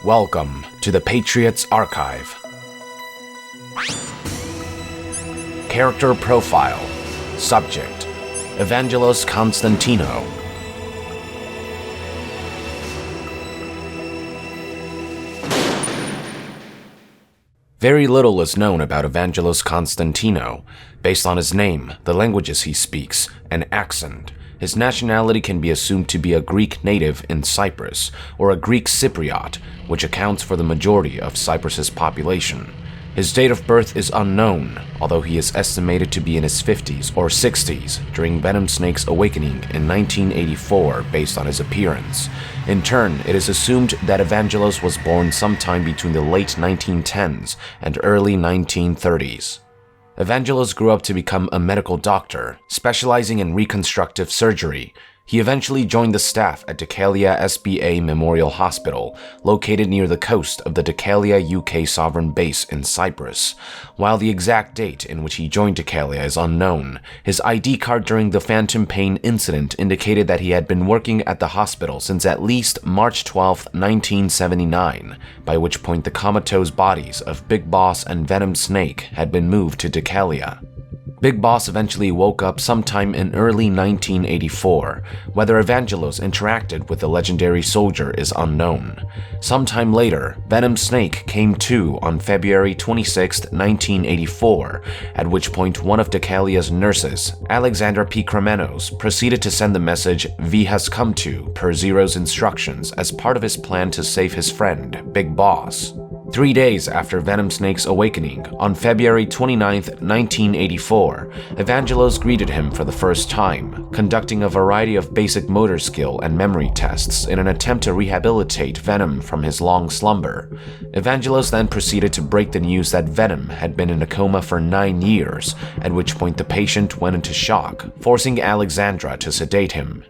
Welcome to the Patriots Archive. Character Profile. Subject: Evangelos Constantinou. Very little is known about Evangelos Constantinou. Based on his name, the languages he speaks, and accent, his nationality can be assumed to be a Greek native in Cyprus, or a Greek Cypriot, which accounts for the majority of Cyprus's population. His date of birth is unknown, although he is estimated to be in his 50s or 60s during Venom Snake's awakening in 1984 based on his appearance. In turn, it is assumed that Evangelos was born sometime between the late 1910s and early 1930s. Evangelos grew up to become a medical doctor, specializing in reconstructive surgery. He eventually joined the staff at Deucalion SBA Memorial Hospital, located near the coast of the Deucalion UK sovereign base in Cyprus. While the exact date in which he joined Deucalion is unknown, his ID card during the phantom pain incident indicated that he had been working at the hospital since at least March 12, 1979, by which point the comatose bodies of Big Boss and Venom Snake had been moved to Deucalion. Big Boss eventually woke up sometime in early 1984. Whether Evangelos interacted with the legendary soldier is unknown. Sometime later, Venom Snake came to on February 26, 1984, at which point one of Deucalion's nurses, Alexandra P. Kremenos, proceeded to send the message "V has come to" per Zero's instructions as part of his plan to save his friend, Big Boss. 3 days after Venom Snake's awakening, on February 29, 1984, Evangelos greeted him for the first time, conducting a variety of basic motor skill and memory tests in an attempt to rehabilitate Venom from his long slumber. Evangelos then proceeded to break the news that Venom had been in a coma for 9 years, at which point the patient went into shock, forcing Alexandra to sedate him.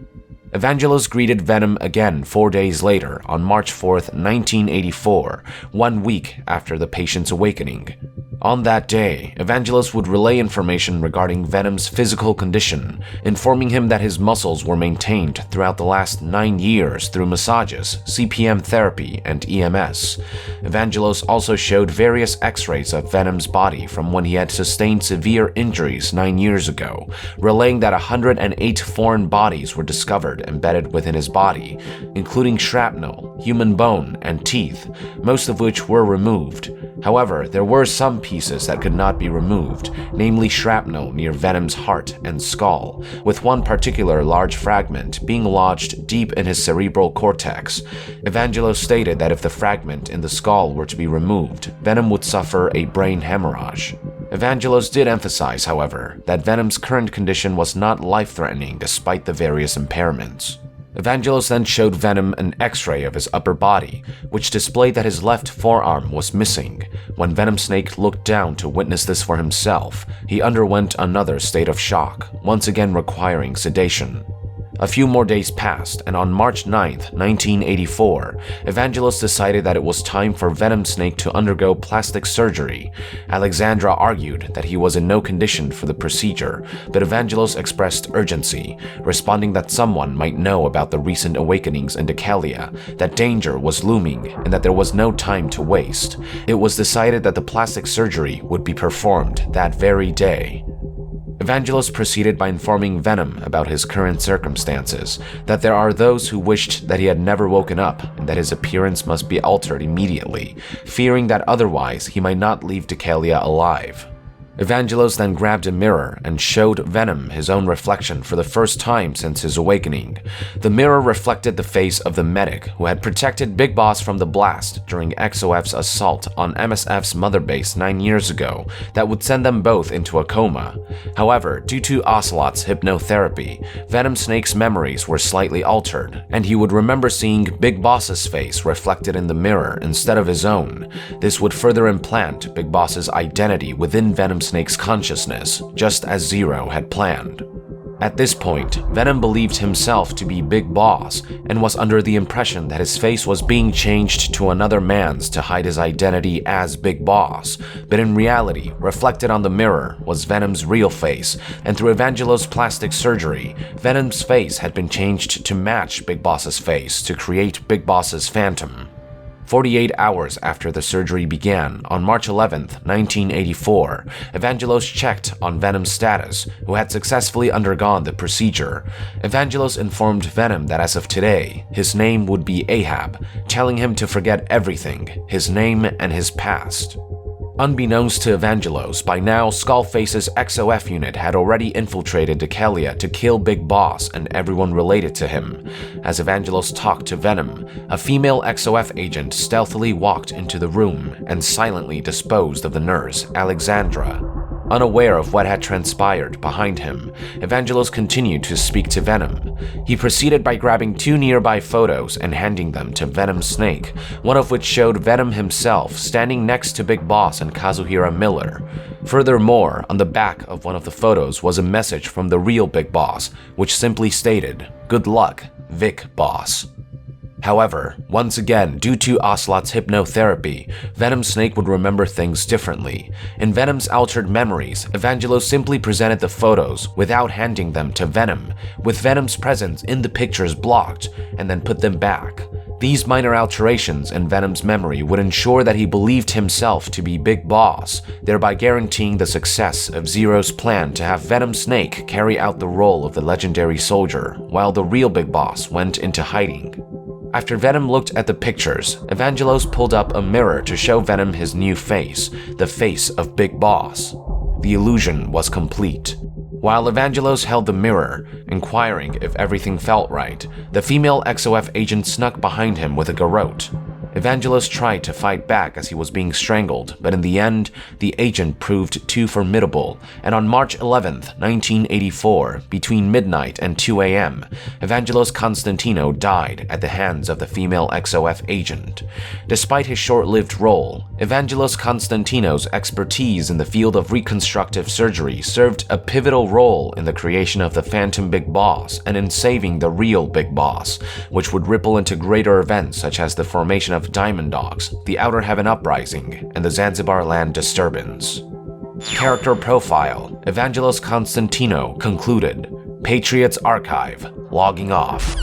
Evangelos greeted Venom again 4 days later, on March 4, 1984, 1 week after the patient's awakening. On that day, Evangelos would relay information regarding Venom's physical condition, informing him that his muscles were maintained throughout the last 9 years through massages, CPM therapy, and EMS. Evangelos also showed various x-rays of Venom's body from when he had sustained severe injuries 9 years ago, relaying that 108 foreign bodies were discovered embedded within his body, including shrapnel, human bone, and teeth, most of which were removed. However, there were some pieces that could not be removed, namely shrapnel near Venom's heart and skull, with one particular large fragment being lodged deep in his cerebral cortex. Evangelos stated that if the fragment in the skull were to be removed, Venom would suffer a brain hemorrhage. Evangelos did emphasize, however, that Venom's current condition was not life-threatening despite the various impairments. Evangelos then showed Venom an x-ray of his upper body, which displayed that his left forearm was missing. When Venom Snake looked down to witness this for himself, he underwent another state of shock, once again requiring sedation. A few more days passed, and on March 9, 1984, Evangelos decided that it was time for Venom Snake to undergo plastic surgery. Alexandra argued that he was in no condition for the procedure, but Evangelos expressed urgency, responding that someone might know about the recent awakenings in Deucalion, that danger was looming, and that there was no time to waste. It was decided that the plastic surgery would be performed that very day. Evangelos proceeded by informing Venom about his current circumstances, that there are those who wished that he had never woken up and that his appearance must be altered immediately, fearing that otherwise he might not leave Deucalion alive. Evangelos then grabbed a mirror and showed Venom his own reflection for the first time since his awakening. The mirror reflected the face of the medic who had protected Big Boss from the blast during XOF's assault on MSF's mother base 9 years ago that would send them both into a coma. However, due to Ocelot's hypnotherapy, Venom Snake's memories were slightly altered, and he would remember seeing Big Boss's face reflected in the mirror instead of his own. This would further implant Big Boss's identity within Venom Snake's consciousness, just as Zero had planned. At this point, Venom believed himself to be Big Boss and was under the impression that his face was being changed to another man's to hide his identity as Big Boss, but in reality, reflected on the mirror was Venom's real face, and through Evangelos' plastic surgery, Venom's face had been changed to match Big Boss's face to create Big Boss's phantom. 48 hours after the surgery began, on March 11, 1984, Evangelos checked on Venom's status, who had successfully undergone the procedure. Evangelos informed Venom that as of today, his name would be Ahab, telling him to forget everything, his name and his past. Unbeknownst to Evangelos, by now Skullface's XOF unit had already infiltrated Deucalion to kill Big Boss and everyone related to him. As Evangelos talked to Venom, a female XOF agent stealthily walked into the room and silently disposed of the nurse, Alexandra. Unaware of what had transpired behind him, Evangelos continued to speak to Venom. He proceeded by grabbing 2 nearby photos and handing them to Venom's snake, one of which showed Venom himself standing next to Big Boss and Kazuhira Miller. Furthermore, on the back of one of the photos was a message from the real Big Boss, which simply stated, "Good luck, Vic Boss." However, once again, due to Ocelot's hypnotherapy, Venom's snake would remember things differently. In Venom's altered memories, Evangelos simply presented the photos without handing them to Venom, with Venom's presence in the pictures blocked, and then put them back. These minor alterations in Venom's memory would ensure that he believed himself to be Big Boss, thereby guaranteeing the success of Zero's plan to have Venom Snake carry out the role of the legendary soldier, while the real Big Boss went into hiding. After Venom looked at the pictures, Evangelos pulled up a mirror to show Venom his new face, the face of Big Boss. The illusion was complete. While Evangelos held the mirror, inquiring if everything felt right, the female XOF agent snuck behind him with a garrote. Evangelos tried to fight back as he was being strangled, but in the end, the agent proved too formidable, and on March 11, 1984, between midnight and 2 a.m., Evangelos Constantinou died at the hands of the female XOF agent. Despite his short-lived role, Evangelos Constantinou's expertise in the field of reconstructive surgery served a pivotal role in the creation of the Phantom Big Boss and in saving the real Big Boss, which would ripple into greater events such as the formation of Diamond Dogs, the Outer Heaven Uprising, and the Zanzibar Land Disturbance. Character Profile: Evangelos Constantinou concluded. Patriots Archive. Logging off.